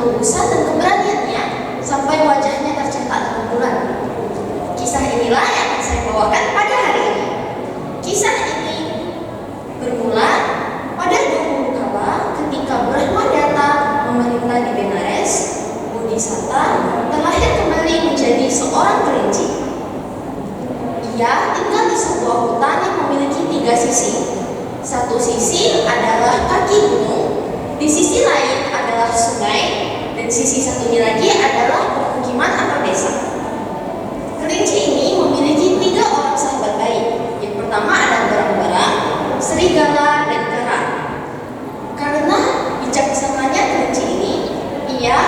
ketegusan dan keberaniannya sampai wajahnya tercetak dalam bulan. Kisah inilah yang akan saya bawakan pada hari ini. Kisah ini bermula pada dahulu kala ketika Brahmadata memerintah di Benares. Bodhisatta terlahir kembali menjadi seorang kelinci. Ia tinggal di sebuah hutan yang memiliki 3 sisi. Satu sisi adalah kaki gunung, di sisi lain adalah sungai, dan sisi satunya lagi adalah permukiman atau desa. Kelinci ini memiliki 3 orang sahabat baik. Yang pertama adalah berang-berang, serigala, dan kera. Karena bijaksananya kelinci ini, ia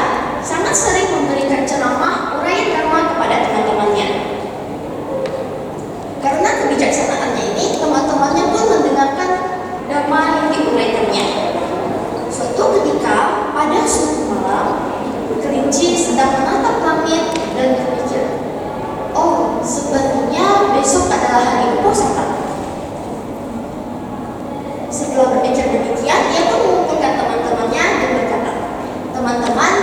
sangat sering memberikan ceramah uraian dharma kepada teman-temannya. Karena kebijaksanaannya ini, teman-temannya pun mendengarkan dharma yang diuraikannya. Suatu ketika, pada suatu malam, kelinci sedang menatap langit dan berpikir, "Oh, sebenarnya besok adalah hari Uposatha." Setelah berpikir demikian, ia pun mengumpulkan teman-temannya dan berkata, "Teman-teman,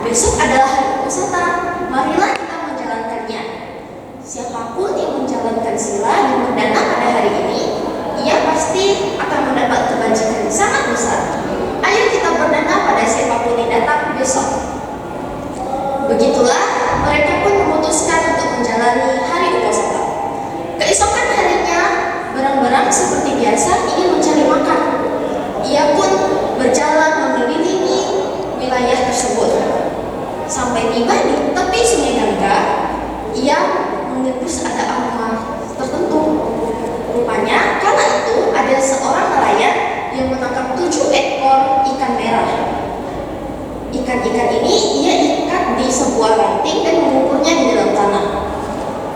besok adalah hari Uposatha, marilah kita menjalankannya. Siapapun yang menjalankan sila dan berdana pada hari ini, ia pasti akan mendapat kebajikan yang sangat besar. Ayo kita berdana pada siapapun yang datang besok." Begitulah mereka pun memutuskan untuk menjalani hari Uposatha. Keesokan harinya, berang-berang seperti biasa ingin mencari makan. Ia pun berjalan mengelilingi wilayah tersebut. Sampai tiba di tepi sungai Gangga, ia menembus ada angka tertentu. Rupanya kala itu ada seorang nelayan yang menangkap 7 ekor ikan merah. Ikan-ikan ini ia ikat di sebuah ranting dan mengukurnya di dalam tanah.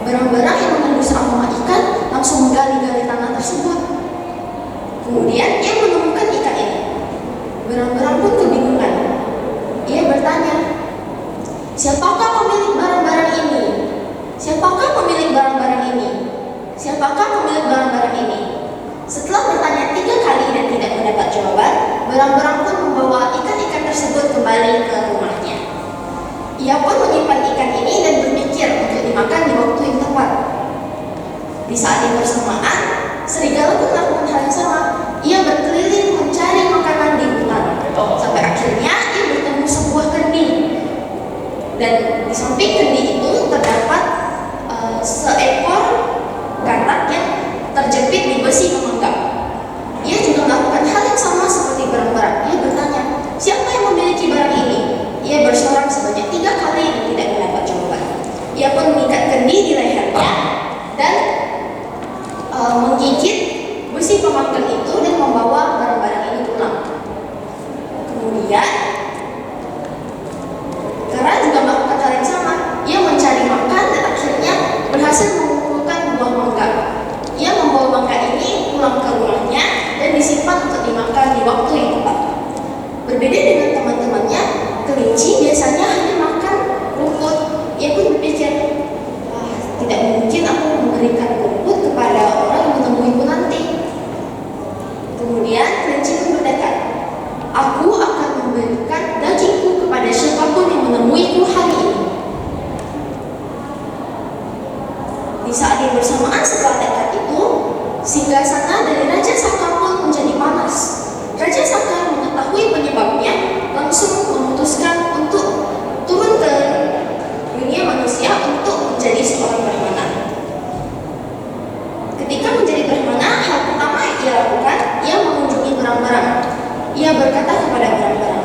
Berang-berang yang menembus aroma ikan langsung menggali-gali tanah tersebut. Kemudian ia menemukan ikan ini. Berang-berang pun kebingungan. Ia bertanya, "Siapakah pemilik barang-barang ini? Siapakah pemilik barang-barang ini? Siapakah pemilik barang-barang ini?" Setelah bertanya 3 kali dan tidak mendapat jawaban, berang-berang pun membawa ikan-ikan tersebut kembali ke rumahnya. Ia pun menyimpan ikan ini dan berpikir untuk dimakan di waktu yang tepat. Di saat yang bersamaan, serigala pun melakukan hal yang sama. Ia berkeliling mencari makanan di hutan. Sampai akhirnya ia bertemu sebuah kendi. Dan di samping kendi itu terdapat seekor katak yang terjepit di besi pemegang. Ia juga melakukan hal yang sama seperti berang-berang. Ia bertanya, "Siapa yang memiliki barang ini?" Ia bersorak sebanyak 3 kali dan tidak mendapat jawaban. Ia pun mengikat kendi di lehernya dan menggigit besi pemanggang itu dan membawa barang-barang ini pulang. Kemudian kera juga melakukan hal yang sama. Ia mencari makan dan akhirnya berhasil mengumpulkan buah mangga. Ia membawa mangga ini pulang ke rumahnya dan disimpan untuk dimakan di waktu yang tepat. Berbeda dengan teman-temannya, kelinci biasanya hanya makan rumput. Ia pun berpikir, "Wah, tidak mungkin aku memberikan rumput kepada orang yang menemuiku nanti." Kemudian kelinci pun berdekat, "Aku akan memberikan dagingku kepada siapapun yang menemuiku hari ini." Di saat yang bersamaan setelah dekat itu, singgasana dari Raja Saka pun menjadi panas. Raja Saka mengetahui penyebabnya, langsung memutuskan untuk turun ke dunia manusia untuk menjadi seorang brahmana. Ketika menjadi brahmana, hal pertama yang ia lakukan, ia mengunjungi berang-berang. Ia berkata kepada berang-berang,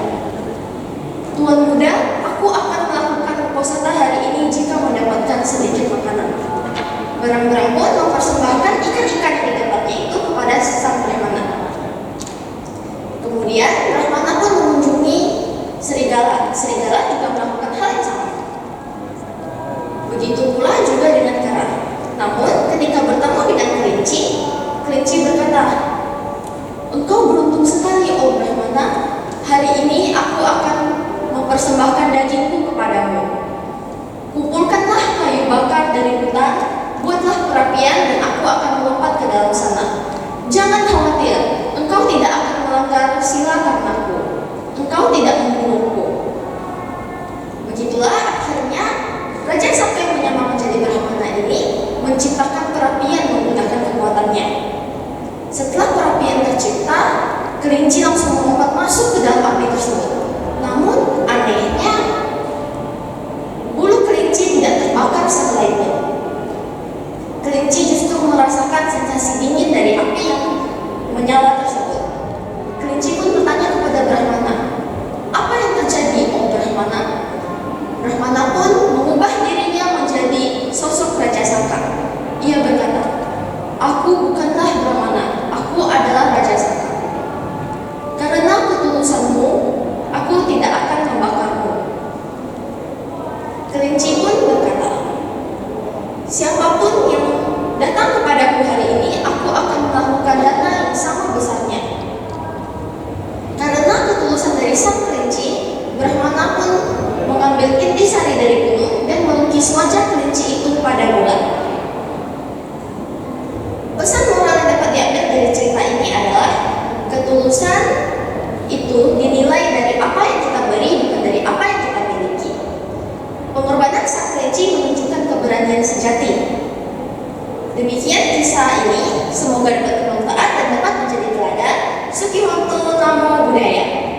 "Tuan muda, aku akan melakukan uposatha hari ini jika mendapatkan sedikit makanan." Berang-berang pun mempersembahkan ikan-ikan yang didapatnya itu kepada sang brahmana. Kemudian brahmana pun mengunjungi serigala. Serigala juga melakukan hal yang sama. Begitu pula juga dengan kera. Namun ketika bertemu dengan kelinci, kelinci berkata, "Engkau beruntung sekali, oh brahmana. Hari ini aku akan mempersembahkan dagingku kepadamu. Kumpulkanlah kayu bakar dari hutan, buatlah perapian dan aku akan perapian menggunakan kekuatannya. Setelah perapian tercipta, kelinci langsung melompat masuk ke dalam api tersebut. Namun anehnya, bulu kelinci tidak terbakar setelah itu. Kelinci justru merasakan sensasi dingin dari api yang menyala tersebut. Kelinci pun bertanya kepada Brahmana, "Apa yang terjadi, oh Brahmana?" Brahmana pun mengubah dirinya menjadi sosok Raja Saka. Ia berkata, "Aku bukanlah Brahmana, aku adalah Raja Saka. Karena ketulusanmu, aku tidak akan membakarmu." Kelinci pun berkata, "Siapapun yang datang kepadaku hari ini, aku akan melakukan dana yang sama besarnya." Karena ketulusan dari sang kelinci, Brahmana pun mengambil intisari dari gunung dan melukis wajah kelinci itu pada bulan. Pesan moral yang dapat diambil dari cerita ini adalah ketulusan itu dinilai dari apa yang kita beri, bukan dari apa yang kita miliki. Pengorbanan sang kelinci menunjukkan keberanian sejati. Demikian kisah ini, semoga dapat bermanfaat dan dapat menjadi teladan. Sukiwanto, Namo Buddhaya.